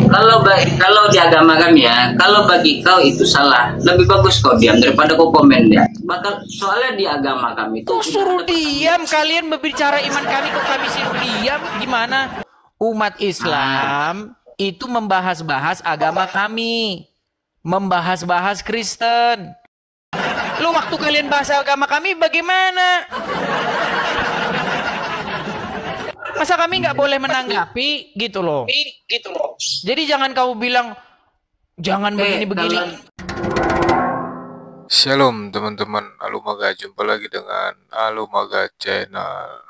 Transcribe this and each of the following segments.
Kalau di agama kami ya, kalau bagi kau itu salah, lebih bagus kau diam daripada kau komen ya. Soalnya di agama kami itu Kok suruh diam? Kalian berbicara iman kami, kok kami suruh diam? Gimana? Umat Islam itu membahas-bahas agama kami, membahas-bahas Kristen. Lu waktu kalian bahas agama kami bagaimana? Masa kami nggak boleh menanggapi gitu loh. Jadi jangan kau bilang jangan begini-begini. Shalom teman-teman Alumaga, jumpa lagi dengan Alumaga Channel.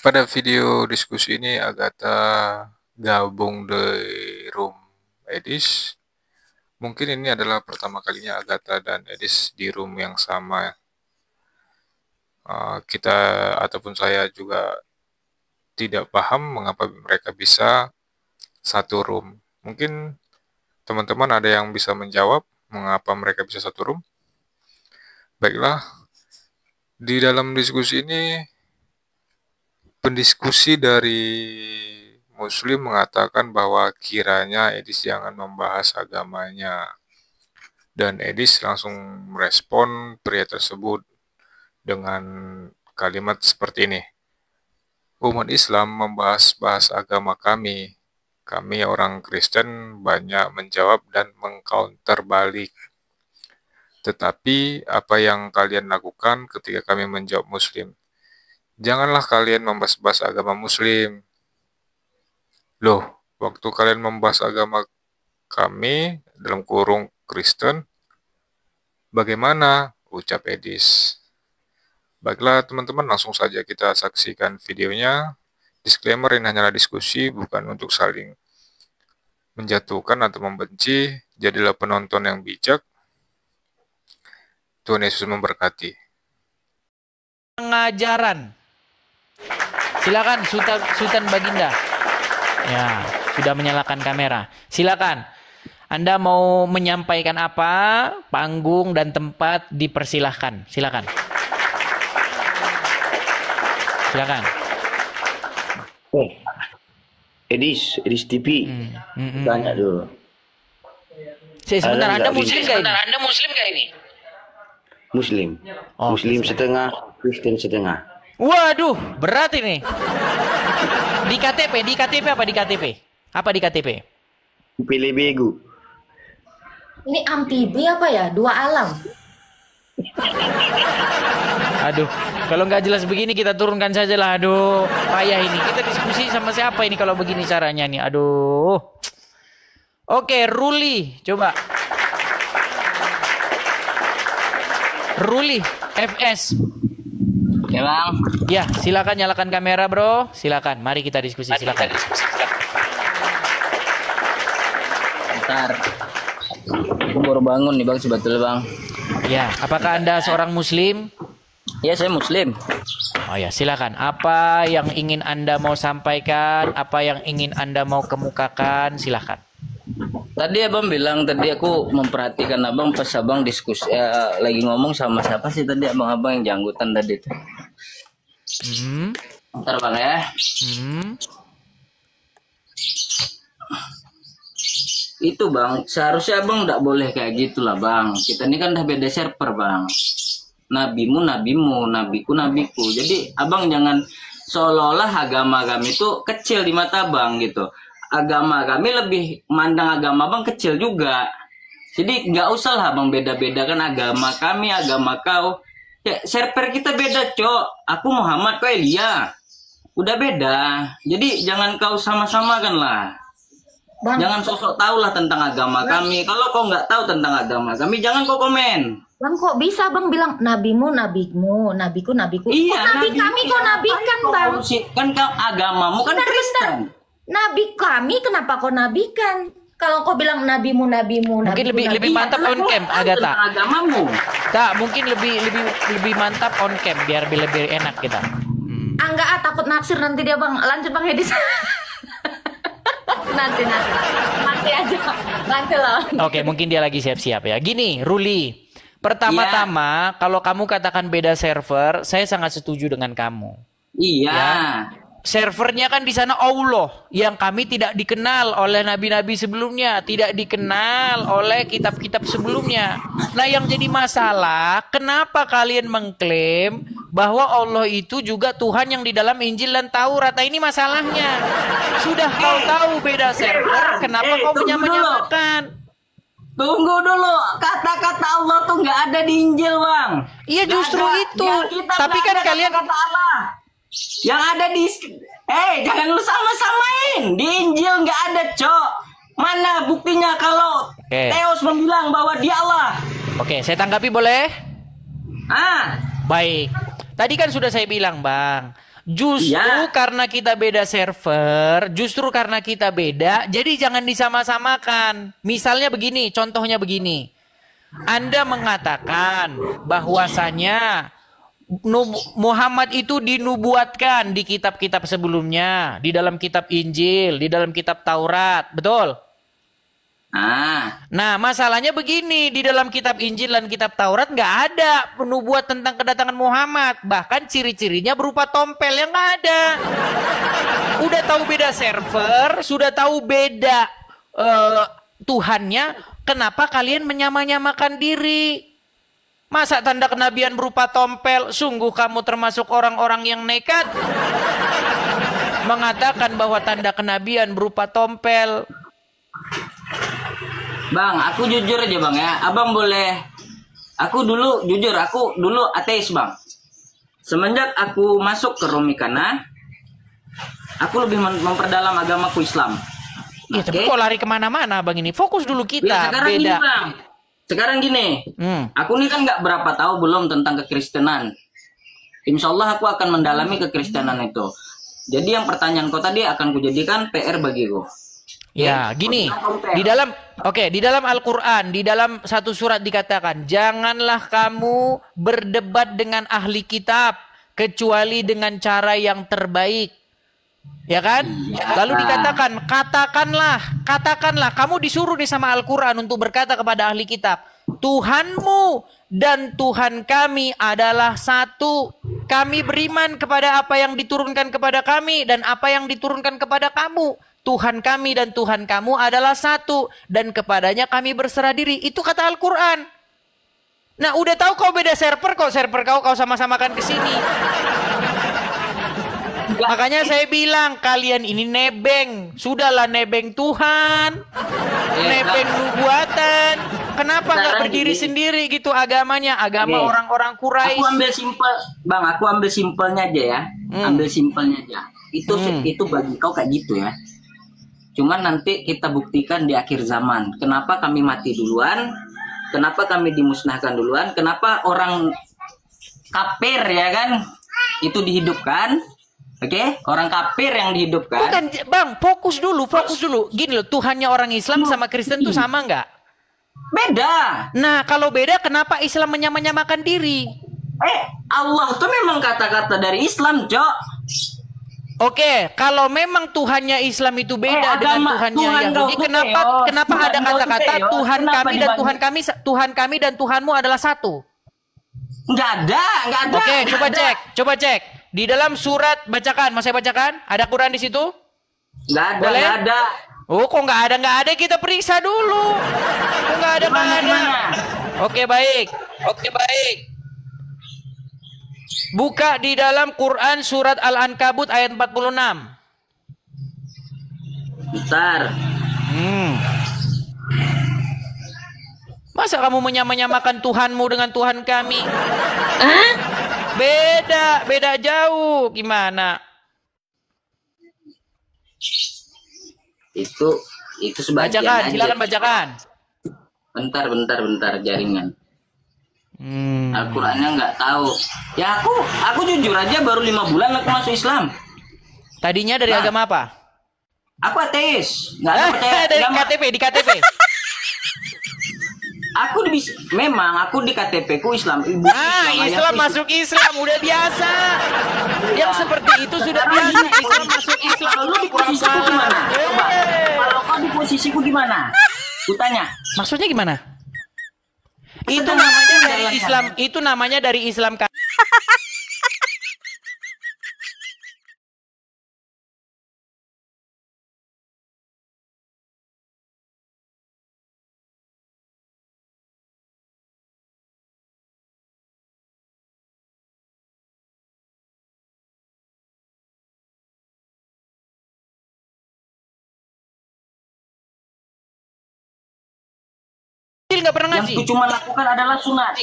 Pada video diskusi ini Agatha gabung di room Edis. Mungkin ini adalah pertama kalinya Agatha dan Edis di room yang sama. Kita ataupun saya juga tidak paham mengapa mereka bisa satu room. Mungkin teman-teman ada yang bisa menjawab mengapa mereka bisa satu room. Baiklah, di dalam diskusi ini pendiskusi dari Muslim mengatakan bahwa kiranya Edis jangan membahas agamanya. Dan Edis langsung merespon pria tersebut dengan kalimat seperti ini. Umat Islam membahas-bahas agama kami. Kami orang Kristen banyak menjawab dan mengcounter balik. Tetapi apa yang kalian lakukan ketika kami menjawab Muslim? Janganlah kalian membahas-bahas agama Muslim. Loh, waktu kalian membahas agama kami dalam kurung Kristen, bagaimana? Ucap Edis. Baiklah teman-teman, langsung saja kita saksikan videonya. Disclaimer, ini hanyalah diskusi, bukan untuk saling menjatuhkan atau membenci. Jadilah penonton yang bijak. Tuhan Yesus memberkati. Pengajaran. Silakan Sultan Baginda. Ya, sudah menyalakan kamera. Silakan. Anda mau menyampaikan apa? Panggung dan tempat dipersilahkan. Silakan. Silakan. Edis TV. Tanya dulu. Sebentar, Anda Muslim gak ini? Muslim. Oh, Muslim setengah, Kristen setengah. Waduh, berat ini. Di KTP apa di KTP? Apa di KTP? Pilih begu. Ini amfibi apa ya? Dua alam. Aduh, kalau nggak jelas begini kita turunkan saja lah. Aduh, payah ini. Kita diskusi sama siapa ini kalau begini caranya nih? Aduh. Oke, Ruli, coba. Ruli, FS. Ya bang. Ya, silakan nyalakan kamera bro. Silakan, mari kita diskusi. Silakan. Bentar. Aku baru bangun nih bang, sebetulnya bang. Ya, apakah Anda seorang Muslim? Ya saya Muslim. Oh ya, silakan. Apa yang ingin Anda mau sampaikan? Apa yang ingin Anda mau kemukakan? Silakan. Tadi abang bilang, tadi aku memperhatikan abang pas abang diskusi lagi ngomong sama siapa sih tadi abang-abang yang janggutan tadi itu. Bentar bang ya. Itu bang, seharusnya abang nggak boleh kayak gitulah bang. Kita ini kan udah beda server bang. Nabimu nabimu, nabiku nabiku. Jadi abang jangan seolah-olah agama kami itu kecil di mata abang gitu. Agama kami lebih mandang agama abang kecil juga. Jadi nggak usah lah abang beda-bedakan agama kami, agama kau. Ya server kita beda cok. Aku Muhammad, kau Elia. Udah beda. Jadi jangan kau sama-samakan lah. Bang, jangan sosok tahu lah tentang agama kami. Kalau kau nggak tahu tentang agama kami, jangan kau komen. Bang, kok bisa bang bilang nabimu, nabimu, nabiku, nabiku. Iya, kok nabi kami kok nabikan bang? Kan agamamu kan Kristen. Nabi kami kenapa kau nabikan? Kalau kau bilang nabimu, nabimu, mungkin nabiku, lebih mantap on cam, Agatha. Agamamu. Tak, mungkin lebih mantap on cam biar lebih enak kita. Enggak, takut naksir nanti dia bang. Lanjut bang Edis. nanti aja, nanti lah. Oke, mungkin dia lagi siap-siap ya. Gini, Ruli. Pertama-tama, kalau kamu katakan beda server, saya sangat setuju dengan kamu. Iya. Ya. servernya kan di sana Allah yang kami tidak dikenal oleh nabi-nabi sebelumnya, tidak dikenal oleh kitab-kitab sebelumnya. Nah, yang jadi masalah, kenapa kalian mengklaim bahwa Allah itu juga Tuhan yang di dalam Injil dan Taurat? Nah, ini masalahnya. Sudah kau tahu beda server, kenapa kau menyamakan? Tunggu dulu, kata-kata Allah tuh nggak ada di Injil, Bang. Iya, justru itu. Tapi kan kalian kata Allah. Yang ada di jangan lu sama-samain. Di Injil nggak ada, Cok. Mana buktinya kalau Theos membilang bahwa dia Allah? Oke, saya tanggapi boleh? Baik. Tadi kan sudah saya bilang, Bang. Justru karena kita beda server, justru karena kita beda, jadi jangan disama-samakan. Misalnya begini, contohnya begini. Anda mengatakan bahwasanya Muhammad itu dinubuatkan di kitab-kitab sebelumnya, di dalam kitab Injil, di dalam kitab Taurat, betul? Nah, masalahnya begini, di dalam kitab Injil dan kitab Taurat nggak ada penubuat tentang kedatangan Muhammad, bahkan ciri-cirinya berupa tompel yang nggak ada. Udah tahu beda server, sudah tahu beda Tuhannya, kenapa kalian menyamakan diri? Masa tanda kenabian berupa tompel? Sungguh kamu termasuk orang-orang yang nekat mengatakan bahwa tanda kenabian berupa tompel. Bang, aku jujur aja, Bang, ya. Abang boleh. Aku dulu jujur, aku dulu ateis, Bang. Semenjak aku masuk ke Romikana, aku lebih memperdalam agamaku Islam. Iya, tapi kok lari kemana-mana, Bang, ini? Fokus dulu kita. Ya, sekarang beda. Gini, Bang. Sekarang gini, aku nih kan nggak berapa tahu belum tentang kekristenan. Insya Allah aku akan mendalami kekristenan itu. Jadi yang pertanyaan kau tadi akan kujadikan PR bagiku. Ya, gini. Di dalam Al-Qur'an, di dalam satu surat dikatakan, janganlah kamu berdebat dengan ahli kitab kecuali dengan cara yang terbaik. Ya kan? Lalu dikatakan, katakanlah, kamu disuruh nih sama Al-Quran untuk berkata kepada ahli kitab, Tuhanmu dan Tuhan kami adalah satu. Kami beriman kepada apa yang diturunkan kepada kami dan apa yang diturunkan kepada kamu. Tuhan kami dan Tuhan kamu adalah satu dan kepadanya kami berserah diri. Itu kata Al-Quran. Nah, udah tahu kau beda server, kau sama-samakan ke sini. Makanya saya bilang kalian ini nebeng. Sudahlah nebeng Tuhan, nebeng nubuatan. Kenapa nggak berdiri sendiri gitu agamanya? Agama orang-orang Quraisy. Aku ambil simpel, Bang. Aku ambil simpelnya aja ya. Ambil simpelnya aja. Itu bagi kau kayak gitu ya. Cuman nanti kita buktikan di akhir zaman. Kenapa kami mati duluan? Kenapa kami dimusnahkan duluan? Kenapa orang kafir ya kan? Itu dihidupkan. Oke, orang kafir yang dihidupkan. Bukan, Bang, fokus dulu. Gini loh, Tuhannya orang Islam sama Kristen tuh sama nggak? Beda. Nah, kalau beda, kenapa Islam menyamakan diri? Allah tuh memang kata-kata dari Islam, Cok. Oke, kalau memang Tuhannya Islam itu beda dengan Tuhannya Yahudi, kenapa ada kata-kata Tuhan kami dan Tuhan kami dan Tuhanmu adalah satu? Nggak ada. Oke, coba cek. Di dalam surat bacakan, mas saya bacakan, ada Quran di situ? Nggak ada, boleh? nggak ada. Oh, kok nggak ada? Kita periksa dulu. Kok nggak ada? Oke, baik. Buka di dalam Quran surat Al-Ankabut ayat 46. Bentar. Masa kamu menyamakan Tuhanmu dengan Tuhan kami? Beda jauh. Gimana? Itu sebagian bacakan, aja. silakan bacakan. Bentar jaringan. Al-Qur'annya nggak tahu. Ya aku jujur aja baru 5 bulan aku masuk Islam. Tadinya dari agama apa? Aku ateis. Nggak ada percaya. Dari KTP. Aku di KTP ku Islam. Islam masuk Islam udah biasa. Yang seperti itu sudah biasa. Islam masuk Islam. Kalau di posisiku gimana? Coba. Kalau kau di posisiku gimana? Kutanya. Maksudnya gimana? Itu namanya dari Islam. Itu namanya dari Islam. nggak pernah Yang ngaji. ku cuma lakukan adalah sunat.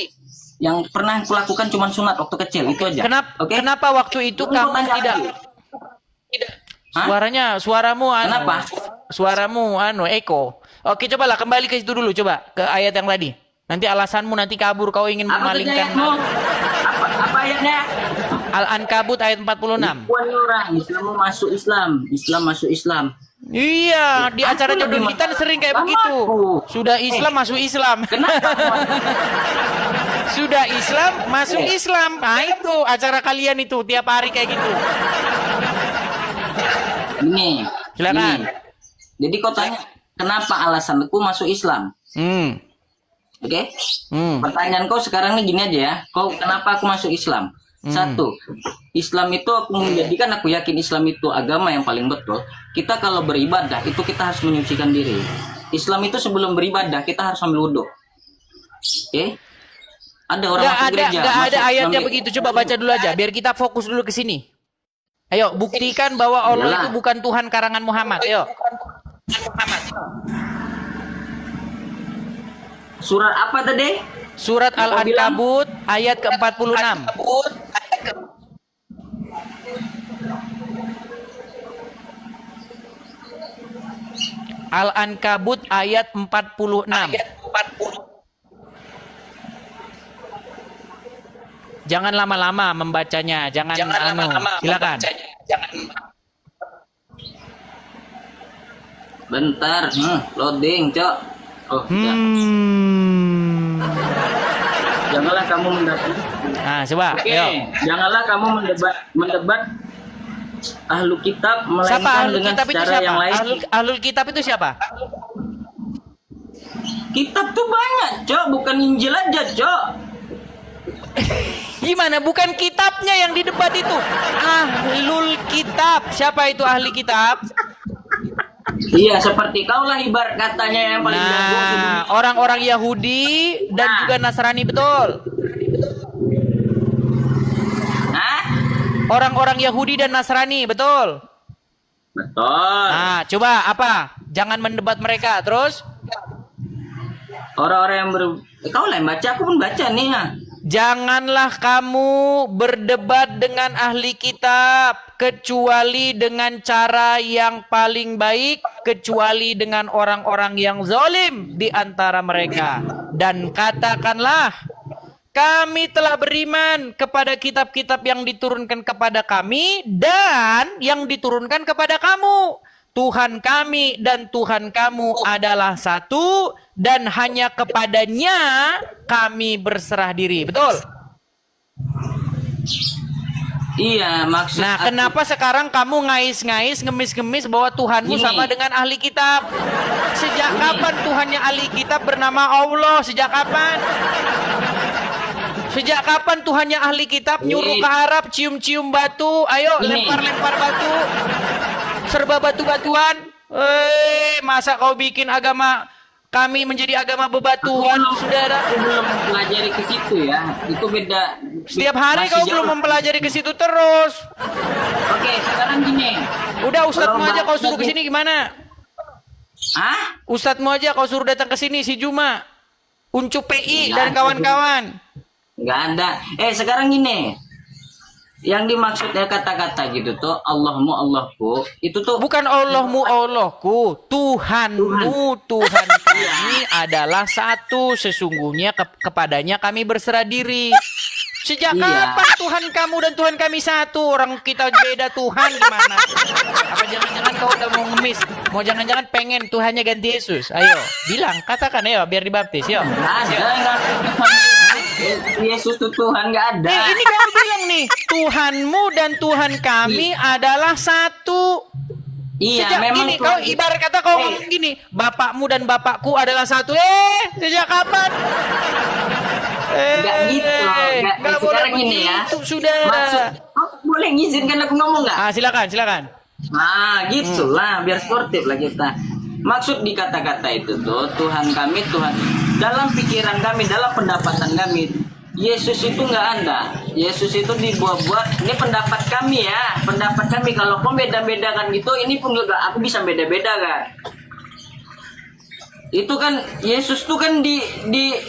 Yang pernah ku lakukan cuma sunat waktu kecil itu aja. Oke? Kenapa waktu itu Lu kamu tanya tidak? lagi. Hah? Suaramu anu. Kenapa? Suaramu anu eko. Oke, cobalah kembali ke situ dulu, coba ke ayat yang tadi. Nanti alasanmu nanti kabur, kau ingin Apa tadi memalingkan. ayatmu? Apa ayatnya? Al-Ankabut ayat 46. Puan orang Islammu masuk Islam, Islam masuk Islam. Iya, di acara Aku jodoh lebih kita sering kayak Sama begitu. aku. Sudah Islam masuk Islam. Kenapa? Sudah Islam masuk Islam. Nah, itu acara kalian itu tiap hari kayak gitu. Ini. Silakan. Ini. Jadi kau tanya kenapa alasanku masuk Islam? Hmm. Oke? Hmm. Pertanyaan kau sekarang nih gini aja ya. Kau kenapa aku masuk Islam? Satu, Islam itu aku menjadikan aku yakin Islam itu agama yang paling betul. Kita kalau beribadah itu kita harus menyucikan diri. Islam itu sebelum beribadah kita harus ambil wudhu. Oke? Ada orang masuk gereja. Nggak ada masuk ayatnya ambil- begitu. Coba baca dulu aja, biar kita fokus dulu ke sini. Ayo, buktikan bahwa Allah Iyalah. itu bukan Tuhan karangan Muhammad. Ayo. Surat apa tadi? Surat Apa bilang? Al-Ankabut ayat ke-46. Al-Ankabut ayat 46. Jangan lama-lama membacanya, jangan anu. Silakan. Bentar, loading, Cok. Oh, ya. Janganlah kamu mendebat. Nah, coba. Oke, Ayo. janganlah kamu mendebat ahlu kitab Siapa melainkan ahlul dengan kitab itu cara siapa? yang lain. Ahlul kitab itu siapa? Kitab tuh banyak, Cok, bukan Injil aja, Cok. Gimana? Bukan kitabnya yang didebat itu. Ahlul kitab. Siapa itu ahli kitab? Iya, seperti kau lah ibarat katanya yang paling jago sebelum. Nah, orang-orang Yahudi dan juga Nasrani, betul. Hah? Orang-orang Yahudi dan Nasrani, betul. Betul. Nah, coba apa? Jangan mendebat mereka. Terus? Orang-orang yang kau lah yang baca, aku pun baca nih ya. Janganlah kamu berdebat dengan ahli kitab kecuali dengan cara yang paling baik, kecuali dengan orang-orang yang zalim di antara mereka. Dan katakanlah, kami telah beriman kepada kitab-kitab yang diturunkan kepada kami dan yang diturunkan kepada kamu. Tuhan kami dan Tuhan kamu adalah satu dan hanya kepadanya kami berserah diri. Betul? Iya, maksud Nah, kenapa sekarang kamu ngais-ngais, ngemis-ngemis bahwa Tuhanmu Gini. sama dengan ahli kitab? Sejak kapan Tuhannya ahli kitab bernama Allah? Sejak kapan? Sejak kapan Tuhannya ahli kitab nyuruh Ini. ke Arab cium-cium batu? Ayo Ini. lempar-lempar batu. Serba batu-batuan. Masa kau bikin agama kami menjadi agama bebatuan, saudara? Aku belum pelajari ke situ ya. Itu beda. Setiap hari Masih kau jauh. belum mempelajari ke situ terus. Oke, sekarang gini. Udah ustadzmu Kalau aja kau bahas suruh ke lagi- sini gimana? Hah? Ustadzmu aja kau suruh datang ke sini si Juma. Uncu PI Nggak dan ada. kawan-kawan. Nggak ada. Sekarang gini. Yang dimaksudnya kata-kata gitu tuh Allahmu Allahku itu tuh Bukan Allahmu Allahku, Tuhanmu Tuhan kami adalah satu. Sesungguhnya kepadanya kami berserah diri. Sejak Iya. kapan Tuhan kamu dan Tuhan kami satu? Orang kita beda Tuhan gimana? Apa jangan-jangan kau udah mau ngemis? Mau jangan-jangan pengen Tuhannya ganti Yesus? Ayo, bilang, katakan ayo biar dibaptis, yuk. nggak ada. Nggak Yesus tuh Tuhan nggak ada. Ini kamu bilang nih, Tuhanmu dan Tuhan kami adalah satu. Iya, Sejak memang gini, Tuhan- kau ibarat kata kau ngomong gini, bapakmu dan bapakku adalah satu. Sejak kapan? Nggak gitu loh. Nggak boleh Sekarang gini ya. begitu, saudara. Maksud, kau boleh ngizinkan aku ngomong nggak? Silakan. Nah, gitulah biar sportif lah kita. Maksud di kata-kata itu tuh Tuhan kami, Tuhan dalam pikiran kami, dalam pendapatan kami, Yesus itu nggak ada. Yesus itu dibuat-buat. Ini pendapat kami ya, pendapat kami. Kalau kau beda-bedakan gitu, ini pun juga aku bisa beda-beda kan. Itu kan Yesus tuh kan di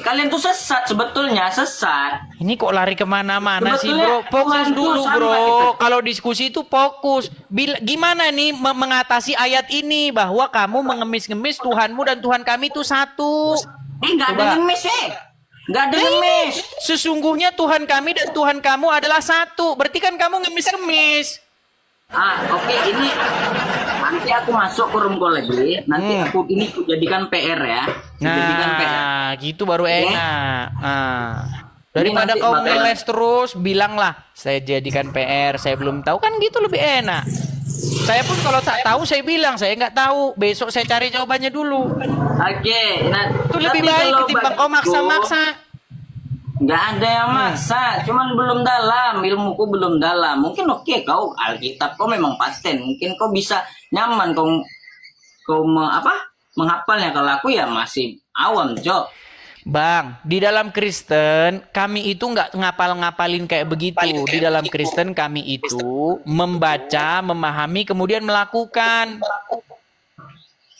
kalian tuh sesat sebetulnya, sesat. Ini kok lari kemana-mana sih bro? Sebetulnya Fokus Tuhan tuh dulu sama bro. kita. Kalau diskusi itu fokus. Gimana nih mengatasi ayat ini bahwa kamu mengemis-ngemis Tuhanmu dan Tuhan kami itu satu? Nggak ada Coba. ngemis nggak ada ngemis. Sesungguhnya Tuhan kami dan Tuhan kamu adalah satu. Berarti kan kamu ngemis-ngemis. Oke, ini nanti aku masuk ke room call lagi. Nanti aku jadikan PR ya. Jadikan PR. Nah, gitu baru enak. Nah, daripada nanti kau bakal- ngeles terus, bilanglah saya jadikan PR, saya belum tahu, kan gitu lebih enak. Saya pun kalau tak tahu saya bilang saya nggak tahu. Besok saya cari jawabannya dulu. Oke, nah Itu lebih tapi baik kalau ketimbang kau bagiku, maksa-maksa. Nggak ada yang maksa, cuman belum dalam, ilmuku belum dalam. Mungkin oke, kau Alkitab kau memang paten, mungkin kau bisa nyaman menghafalnya. Kalau aku ya masih awam, Cok. Bang, di dalam Kristen kami itu nggak ngapal-ngapalin kayak begitu. Di dalam Kristen kami itu membaca, memahami, kemudian melakukan.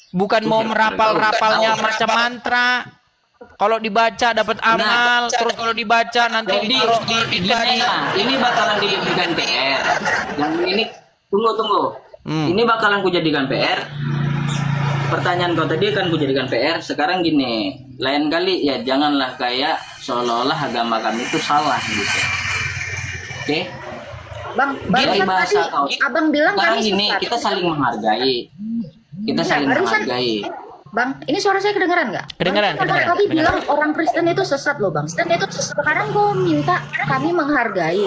Bukan mau merapal-rapalnya macam mantra. Kalau dibaca dapat amal, terus kalau dibaca nanti Jadi ditaruh di ini bakalan dijadikan PR. Yang ini tunggu. Ini bakalan kujadikan PR. Pertanyaan kau tadi kan kujadikan PR. Sekarang gini, lain kali ya janganlah kayak seolah-olah agama kami itu salah gitu. Oke? Bang, Jadi barusan bahasa tadi kau. abang bilang Sekarang kami gini, sesat. kita saling menghargai. Kita Enggak, saling barusan- menghargai. Bang, ini suara saya kedengeran nggak? Kedengeran, Barusan kedengeran, Tadi kedengeran. bilang orang Kristen itu sesat loh bang. Kristen itu sesat. Sekarang kau minta kami menghargai.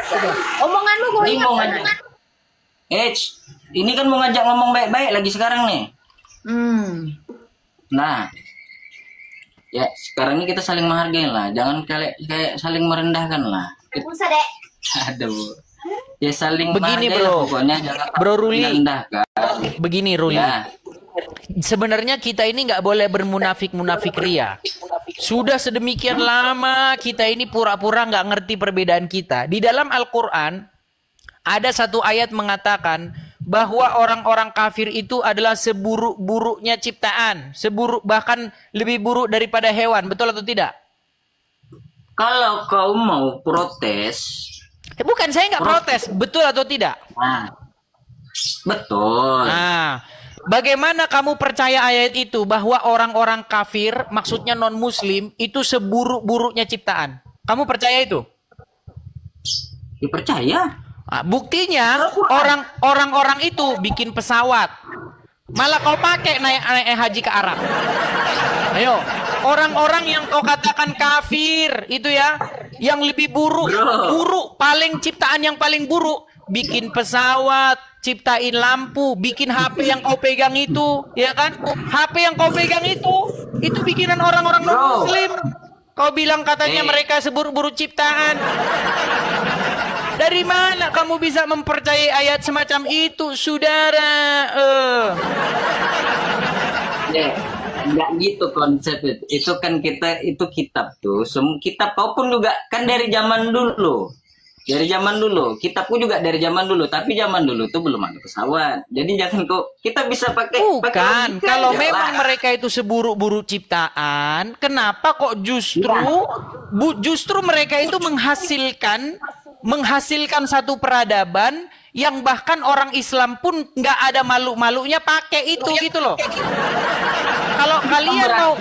Coba. Omonganmu kau Ini ingat mau kan? ngajak. Ini kan mau ngajak ngomong baik-baik lagi sekarang nih. Nah, ya sekarang ini kita saling menghargai lah. Jangan kayak saling merendahkan lah. Usah deh. Aduh. Ya saling Begini, menghargai bro. lah pokoknya. Jangan Bro Ruli. merendahkan. Begini Ruli. Ya. Sebenarnya kita ini nggak boleh bermunafik-munafik ria. Sudah sedemikian lama kita ini pura-pura nggak ngerti perbedaan kita. Di dalam Al-Quran ada satu ayat mengatakan bahwa orang-orang kafir itu adalah seburuk-buruknya ciptaan, bahkan lebih buruk daripada hewan. Betul atau tidak? Kalau kau mau protes, Bukan, saya nggak protes. Betul atau tidak? nah, betul. Nah, bagaimana kamu percaya ayat itu bahwa orang-orang kafir, maksudnya non-muslim, itu seburuk-buruknya ciptaan? Kamu percaya itu? Dipercaya. Nah, buktinya orang-orang itu bikin pesawat. Malah kau pakai naik haji ke Arab. Ayo, orang-orang yang kau katakan kafir itu ya, yang lebih buruk, paling ciptaan yang paling buruk, bikin pesawat, ciptain lampu, bikin HP yang kau pegang itu, ya kan? HP yang kau pegang itu bikinan orang-orang non-muslim. Kau bilang katanya mereka seburuk-buruk ciptaan. Dari mana kamu bisa mempercayai ayat semacam itu, saudara? Nggak gitu konsep itu. Itu kan itu kitab tuh. Kitab kau pun juga kan dari zaman dulu. Dari zaman dulu. Kitabku juga dari zaman dulu. Tapi zaman dulu tuh belum ada pesawat. Jadi jangan kita bisa pakai. Bukan, logika kalau aja memang lah. mereka itu seburuk-buruk ciptaan, kenapa kok justru mereka itu menghasilkan satu peradaban yang bahkan orang Islam pun nggak ada malu-malunya pakai itu gitu loh. Kalau kalian mau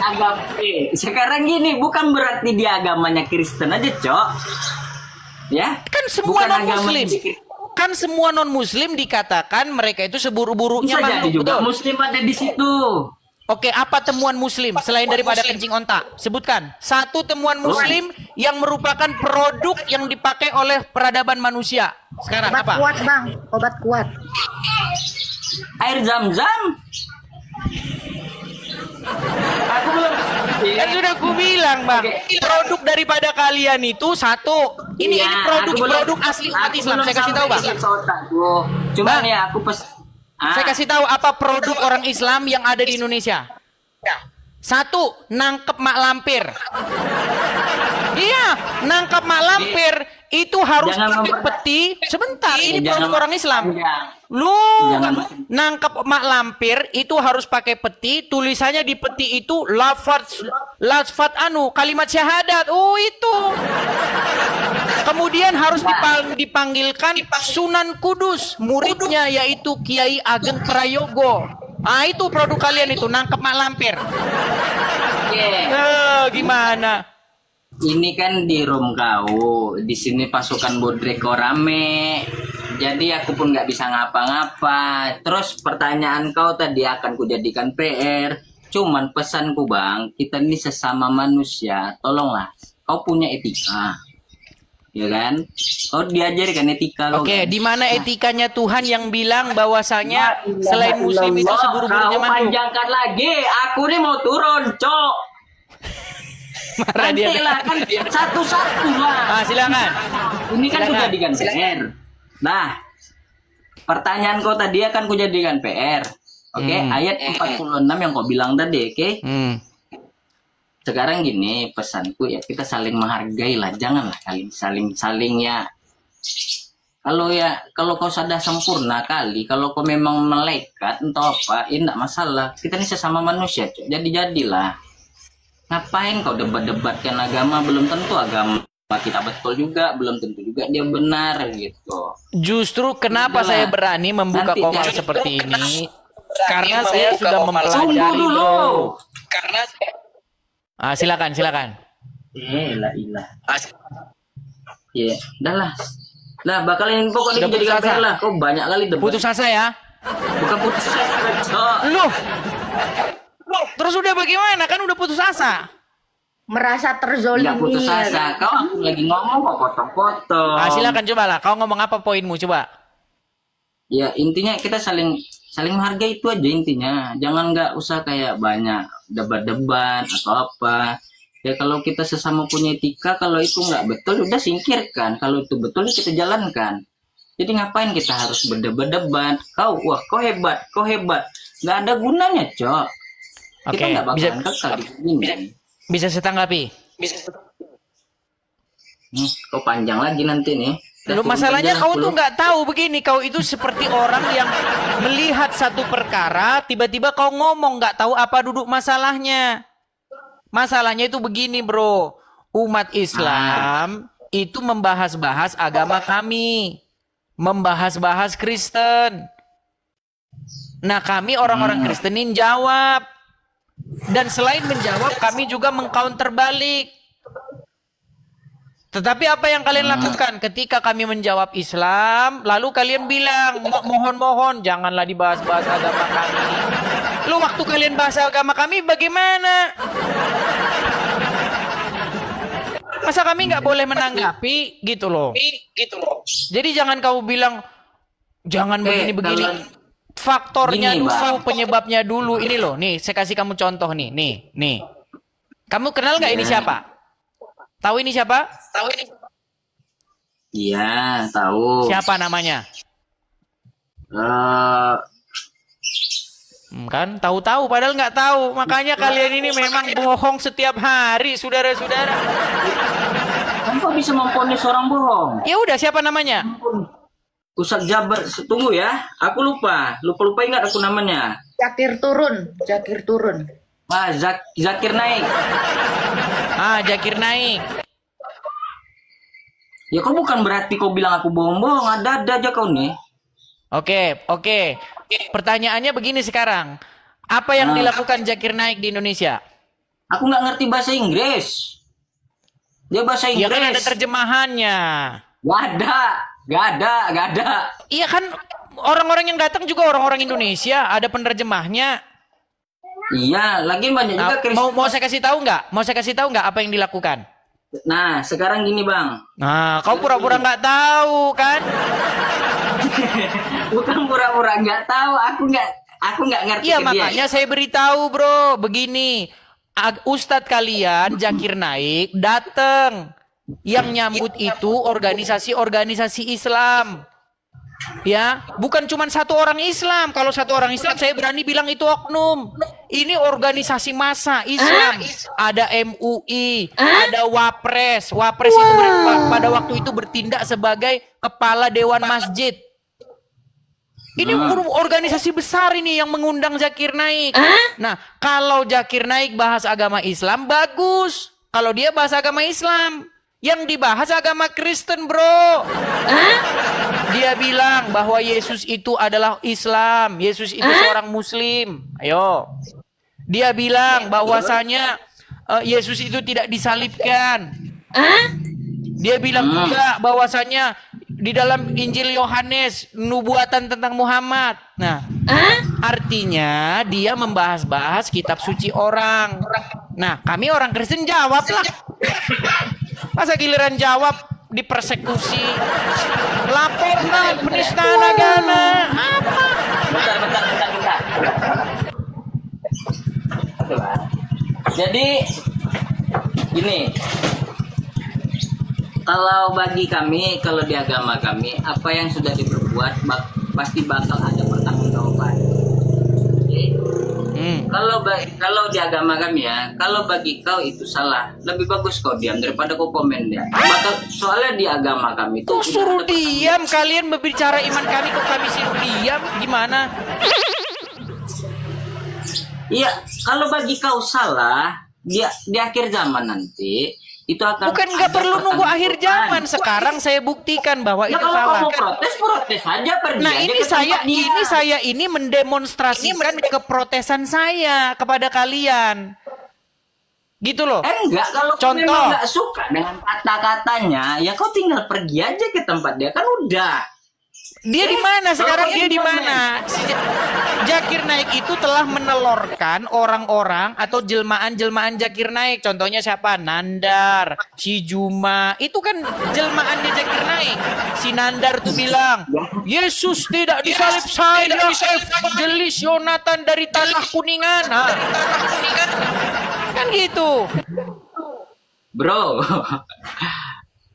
sekarang gini, bukan berarti dia agamanya Kristen aja, Cok. Ya, kan semua bukan non-muslim. agamanya Kan semua non-muslim dikatakan mereka itu seburuk-buruknya bisa jadi makhluk, juga betul? Muslim ada di situ. Oke, apa temuan muslim selain daripada kencing onta? Sebutkan satu temuan muslim yang merupakan produk yang dipakai oleh peradaban manusia. Sekarang Obat apa? kuat bang, obat kuat. Air zam-zam. Aku belum. Kan sudah aku bilang bang, produk daripada kalian itu satu. Ini produk asli umat Islam. Saya kasih tahu bang. Cuman Bang. ya aku Saya kasih tahu apa produk orang Islam yang ada di Indonesia. Satu, nangkep mak lampir. Iya, nangkep mak lampir Itu harus Jangan pakai memperda- peti. Sebentar, ini Jangan- produk orang Islam. Enggak. Lu Jangan- nangkap mak lampir itu harus pakai peti. Tulisannya di peti itu lafaz kalimat syahadat. Oh itu. Kemudian harus dipanggilkan Sunan Kudus, muridnya yaitu Kiai Ageng Prayogo. Ah itu produk kalian itu, nangkep mak lampir. Gimana? Ini kan di room kau, di sini pasukan bodrek kau rame. Jadi aku pun nggak bisa ngapa-ngapa. Terus pertanyaan kau tadi akan kujadikan PR. Cuman pesanku bang, kita ini sesama manusia. Tolonglah, kau punya etika, ya kan? Kau diajarkan etika kau. Oke, kan? di mana etikanya Tuhan yang bilang bahwasanya selain Muslim itu seguru-gurunya Kau makhluk? panjangkan lagi, aku nih mau turun, cok. Marah dia. Nanti lah kan satu-satu lah. Silakan. Ini kan Silakan. kujadikan PR. Nah, pertanyaan kau tadi akan kujadikan PR. Oke, ayat 46 yang kau bilang tadi, oke? Sekarang gini, pesanku ya kita saling menghargai lah, janganlah saling ya. Kalau kau sudah sempurna kali, kalau kau memang malaikat entah apa, ya enggak masalah. Kita ini sesama manusia, Cok. Jadilah. Ngapain kau debat-debatkan agama? Belum tentu agama kita betul juga, belum tentu juga dia benar gitu. Justru kenapa saya berani membuka Nanti komal dia- seperti ini? Karena saya sudah mempelajari. Tunggu dulu. Silakan. Ilah. Ya, dah lah. Nah, bakal yang pokoknya Udah putus dijadikan asa? PR lah. Kau banyak kali debat. Putus asa ya? Bukan putus asa, Cok. Loh. Terus udah bagaimana? Kan udah putus asa. Merasa terzolimi. Nggak putus ya asa. kan? Kau aku lagi ngomong kok potong-potong. Silakan coba lah. Kau ngomong apa poinmu coba? Ya, intinya kita saling menghargai itu aja intinya. Jangan nggak usah kayak banyak debat-debat atau apa. Ya kalau kita sesama punya etika, kalau itu nggak betul udah singkirkan. Kalau itu betul ya kita jalankan. Jadi ngapain kita harus berdebat-debat? Kau hebat. Nggak ada gunanya, Cok. Kita Oke, nggak bakalan kekal di sini. Bisa saya tanggapi? Kau panjang lagi nanti nih. Lu masalahnya kau tuh nggak tahu begini, kau itu seperti orang yang melihat satu perkara, tiba-tiba kau ngomong nggak tahu apa duduk masalahnya. Masalahnya itu begini bro, umat Islam itu membahas-bahas agama kami, membahas-bahas Kristen. Nah kami orang-orang Kristenin jawab, dan selain menjawab kami juga mengcounter balik. Tetapi apa yang kalian lakukan ketika kami menjawab Islam, lalu kalian bilang, mohon janganlah dibahas-bahas agama kami. Lu waktu kalian bahas agama kami bagaimana? Masa kami nggak boleh menanggapi gitu loh. Jadi jangan kau bilang, jangan begini-begini. Faktornya Gini, dulu, Bang. penyebabnya dulu. Ini loh, nih saya kasih kamu contoh nih. Nih. Kamu kenal nggak ini siapa? Tahu ini siapa? Iya, tahu. Siapa namanya? Kan tahu-tahu padahal nggak tahu. Makanya kalian ini memang bohong setiap hari, saudara-saudara. Kan kau bisa memponis orang bohong. Ya udah, siapa namanya? Ustaz Jabar, tunggu ya. Aku lupa ingat aku namanya. Zakir turun. Zakir Naik. Zakir Naik. Ya kau bukan berarti kau bilang aku bohong-bohong. Ada aja kau nih. Oke. Pertanyaannya begini sekarang. Apa yang dilakukan Zakir Naik di Indonesia? Aku nggak ngerti bahasa Inggris. Dia bahasa Inggris. Ya kan ada terjemahannya. Gak ada. Iya kan, orang-orang yang datang juga orang-orang Indonesia, ada penerjemahnya. Iya, lagi banyak juga Kristen. Mau saya kasih tahu nggak? Mau saya kasih tahu nggak apa yang dilakukan? Nah, sekarang gini bang. Nah, kau pura-pura nggak tahu kan? Bukan pura-pura nggak tahu. Aku nggak ngerti. Iya ke dia. makanya saya beritahu bro, begini, Ustadz kalian Zakir Naik datang, yang nyambut itu organisasi-organisasi Islam. Ya, bukan cuma satu orang Islam. Kalau satu orang Islam saya berani bilang itu oknum. Ini organisasi massa Islam. Ada MUI, ada Wapres. Wapres itu pada waktu itu bertindak sebagai kepala dewan masjid. Ini organisasi besar ini yang mengundang Zakir Naik. Nah, kalau Zakir Naik bahas agama Islam bagus. Kalau dia bahas agama Islam, yang dibahas agama Kristen, bro. Dia bilang bahwa Yesus itu adalah Islam. Yesus itu seorang Muslim. Ayo. Dia bilang bahwasanya Yesus itu tidak disalibkan. Dia bilang juga bahwasanya di dalam Injil Yohanes nubuatan tentang Muhammad. Nah, artinya dia membahas-bahas kitab suci orang. Nah, kami orang Kristen jawablah. Masa giliran jawab dipersekusi, laporkan penistaan agama. Apa? Bentar. Jadi gini, kalau bagi kami, kalau di agama kami, apa yang sudah diperbuat pasti bakal ada pertanggungjawaban. Oke? Kalau di agama kami ya, kalau bagi kau itu salah, lebih bagus kau diam daripada kau komen ya. Soalnya di agama kami itu suruh diam, kalian berbicara iman kami kok kami suruh diam, gimana? Iya, kalau bagi kau salah, di akhir zaman nanti itu akan bukan nggak perlu nunggu akhir zaman. Sekarang saya buktikan bahwa itu kalau salah. Kalau protes saja pergi. Nah, ini mendemonstrasikan keprotesan saya kepada kalian. Gitu loh. Enggak, kalau contoh memang nggak suka dengan kata-katanya, ya kau tinggal pergi aja ke tempat dia, kan udah. Dia di mana sekarang? Dia di mana? Zakir Naik itu telah menelorkan orang-orang atau jelmaan-jelmaan Zakir Naik. Contohnya siapa? Nandar, si Juma. Itu kan jelmaannya Zakir Naik. Si Nandar tuh bilang, Yesus tidak disalib, saya Evangelis Yonatan dari Tanah Kuningan. Nah, kan gitu. Bro.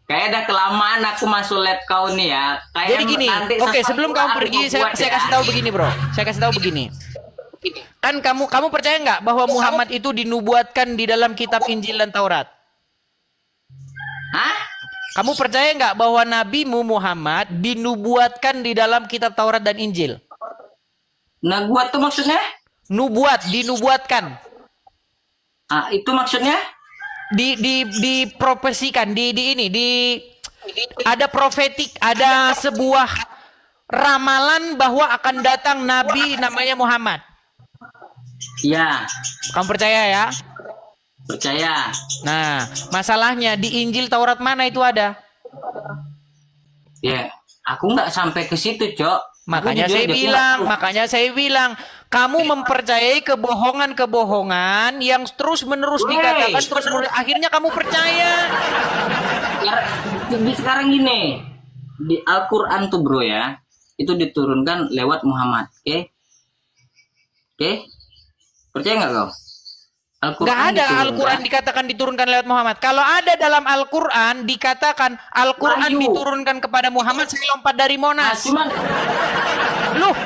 Kayak ada kelamaan aku masuk lab kau nih ya. Kayak jadi gini, oke, sebelum kamu pergi, saya kasih tahu begini, bro. Saya kasih tahu begini. Kan kamu percaya nggak bahwa Muhammad itu dinubuatkan di dalam kitab Injil dan Taurat? Hah? Kamu percaya nggak bahwa Nabimu Muhammad dinubuatkan di dalam kitab Taurat dan Injil? Nubuat tuh maksudnya? Dinubuatkan. Ah, itu maksudnya? Diprofesikan ada profetik, ada sebuah ramalan bahwa akan datang nabi namanya Muhammad. Ya. Kamu percaya ya? Percaya. Nah, masalahnya di Injil Taurat mana itu ada? Ya, aku nggak sampai ke situ, Cok. Makanya saya bilang, kamu mempercayai kebohongan-kebohongan yang terus-menerus dikatakan, terus-menerus, akhirnya kamu percaya. Jadi sekarang gini, di Al-Quran tuh bro ya, itu diturunkan lewat Muhammad, oke? Oke? Percaya nggak kau? Nggak ada Al-Quran dikatakan diturunkan lewat Muhammad. Kalau ada dalam Al-Quran dikatakan Al-Quran diturunkan kepada Muhammad, saya lompat dari Monas. Loh,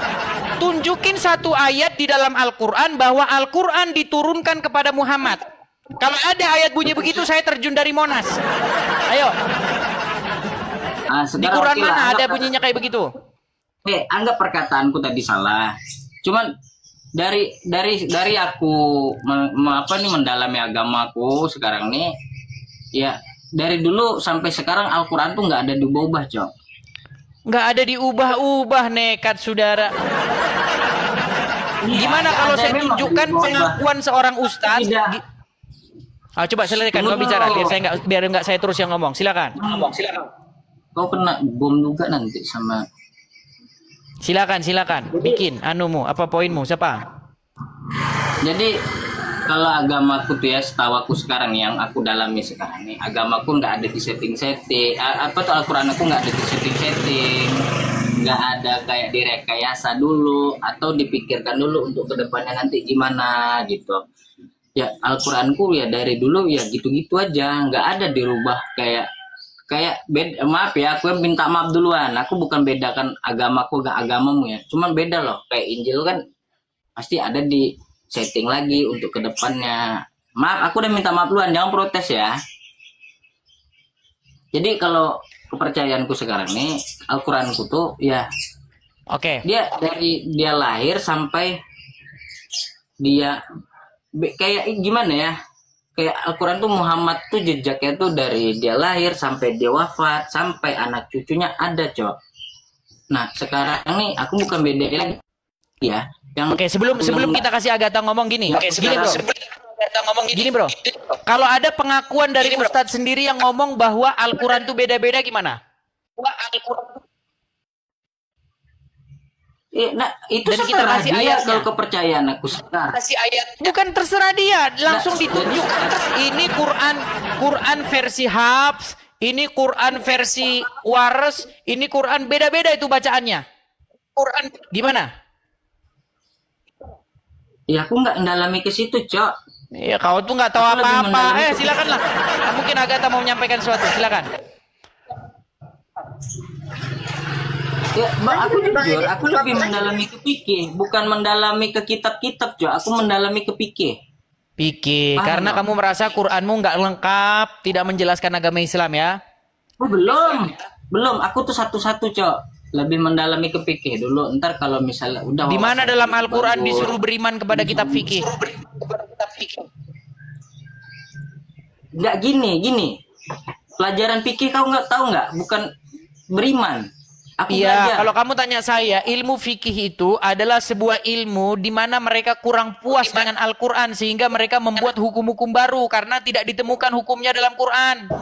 tunjukin satu ayat di dalam Al-Quran bahwa Al-Quran diturunkan kepada Muhammad. Kalau ada ayat bunyi begitu, saya terjun dari Monas. Ayo. Di Quran mana ada bunyinya kayak begitu? Anggap perkataanku tadi salah. Cuman dari aku mendalami agamaku sekarang nih, ya dari dulu sampai sekarang Al-Quran tuh nggak ada diubah-ubah, Cok. Nggak ada diubah-ubah, nekat saudara. Gimana kalau saya tunjukkan pengakuan seorang ustaz? Coba silakan kau bicara biar nggak saya terus yang ngomong. Silakan. Kau kena bom juga nanti sama. Silakan. Bikin anumu, apa poinmu? Siapa? Jadi kalau agamaku tuh ya, setahu aku sekarang yang aku dalami sekarang nih, agamaku nggak ada di setting-setting. Apa tuh Al-Quran aku nggak ada di setting-setting, nggak ada kayak direkayasa dulu atau dipikirkan dulu untuk kedepannya nanti gimana gitu. Ya Al-Quranku ya dari dulu ya gitu-gitu aja, nggak ada dirubah kayak kayak beda, maaf ya, aku yang minta maaf duluan. Aku bukan bedakan agamaku gak agamamu ya. Cuman beda loh. Kayak Injil kan pasti ada di setting lagi untuk kedepannya. Maaf, aku udah minta maaf duluan. Jangan protes ya. Jadi kalau kepercayaanku sekarang nih, Al-Quranku tuh ya, Oke. dia dari dia lahir sampai dia kayak gimana ya? Kayak Al-Quran tuh Muhammad tuh jejaknya tuh dari dia lahir sampai dia wafat sampai anak cucunya ada, Cok. Nah, sekarang nih aku bukan beda lagi ya. Yang Oke, sebelum kita kasih Agatha ngomong gini. Gini, Bro. Kalau ada pengakuan dari Ustadz sendiri yang ngomong bahwa Al-Quran tuh beda-beda gimana? nah, itu Dan kita seterah kasih dia ayatnya. kalau kepercayaan aku sekarang. Bukan terserah dia, langsung ditunjuk. Ini Quran versi Hafs, ini Quran versi Wares, ini Quran beda-beda itu bacaannya. Gimana? Ya aku nggak mendalami ke situ, Cok. Ya kau tuh nggak tahu Aku lebih apa-apa. mendalami Silakanlah. Mungkin Agatha mau menyampaikan sesuatu. Silakan. Ya, aku jujur, aku lebih mendalami ke fikih, bukan mendalami ke kitab-kitab, Cok. Aku mendalami ke fikih. Pikir, Paham karena nggak? kamu merasa Quranmu nggak lengkap, tidak menjelaskan agama Islam ya. Oh, belum. Aku tuh satu-satu, Cok. Lebih mendalami ke fikih dulu. Ntar kalau misalnya udah Di mana wawasan dalam Al-Quran bagus. disuruh beriman kepada kitab fikih? Nggak gini. Pelajaran fikih kau nggak tahu nggak? Bukan beriman. Aku Iya, belajar. kalau kamu tanya saya, ilmu fikih itu adalah sebuah ilmu di mana mereka kurang puas dengan Al-Quran sehingga mereka membuat hukum-hukum baru karena tidak ditemukan hukumnya dalam Quran.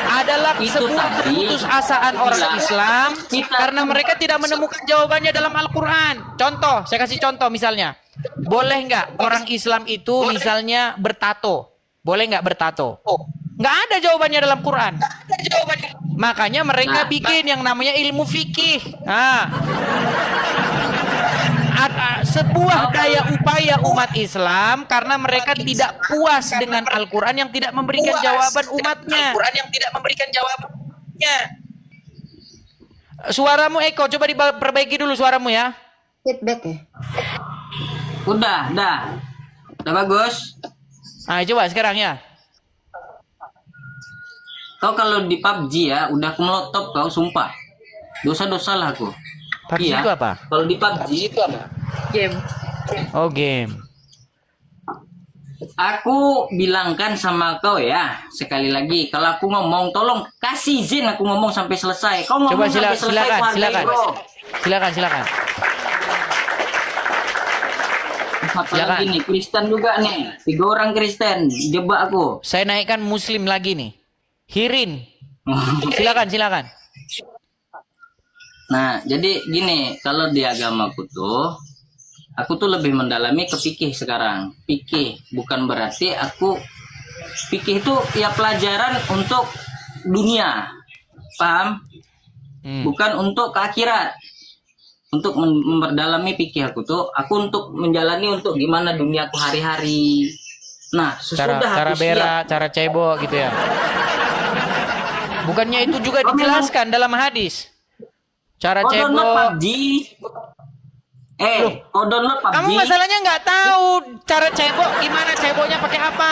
Adalah Itu sebuah tadi keputusasaan orang bilang, Islam kita- karena mereka tidak menemukan jawabannya dalam Al-Quran. Contoh, saya kasih contoh misalnya. Boleh nggak orang Islam itu misalnya bertato? Boleh nggak bertato? Nggak ada jawabannya dalam Quran. Makanya mereka bikin yang namanya ilmu fikih. Nah, sebuah daya upaya umat Islam karena mereka tidak puas dengan Al-Quran yang tidak memberikan jawaban umatnya. Suaramu Eko, coba diperbaiki dulu suaramu ya. Feedback ya. Udah bagus. Nah, coba sekarang ya. Kau kalau di PUBG ya, udah aku melotop kau, sumpah. Dosa-dosa lah aku. PUBG Iya. itu apa? Kalau di PUBG itu apa? Game. Oh, game. Aku bilangkan sama kau ya, sekali lagi, kalau aku ngomong, tolong kasih izin aku ngomong sampai selesai. Kau ngomong Coba sampai selesai, silakan, aku hargai, silakan. bro. Silakan. Apalagi nih, Kristen juga nih. 3 orang Kristen, jebak aku. Saya naikkan Muslim lagi nih. Hirin. Silakan. Nah, jadi gini, kalau di agamaku tuh, aku tuh lebih mendalami ke fikih sekarang. Fikih bukan berarti fikih itu ya pelajaran untuk dunia, paham? Bukan untuk ke akhirat. Untuk memperdalami fikih aku tuh, aku untuk menjalani untuk gimana duniaku hari-hari. Nah, sesudah Cara aku bera, siap, cara cebok gitu ya. Bukannya itu juga dijelaskan dalam hadis. Cara kau download cebok. PUBG. Kau download PUBG. Kamu masalahnya nggak tahu cara cebok gimana, ceboknya pakai apa?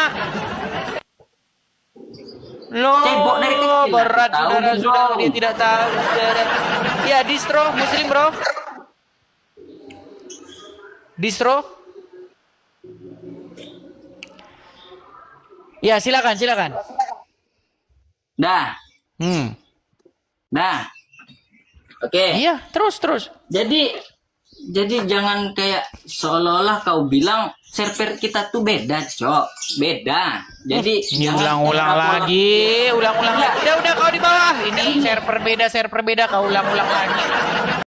Loh, Cebok dari kecil, berat tahu, saudara, bro. dia tidak tahu. Saudara. Ya, distro Muslim, bro. Distro. Ya, silakan. Dah. Oke. Iya, terus. Jadi jangan kayak seolah-olah kau bilang server kita tuh beda, Cok. Beda. Jadi Ini jangan ulang-ulang kayak lagi, ulang-ulang lagi. Udah kau di bawah. Ini server beda, kau ulang-ulang lagi.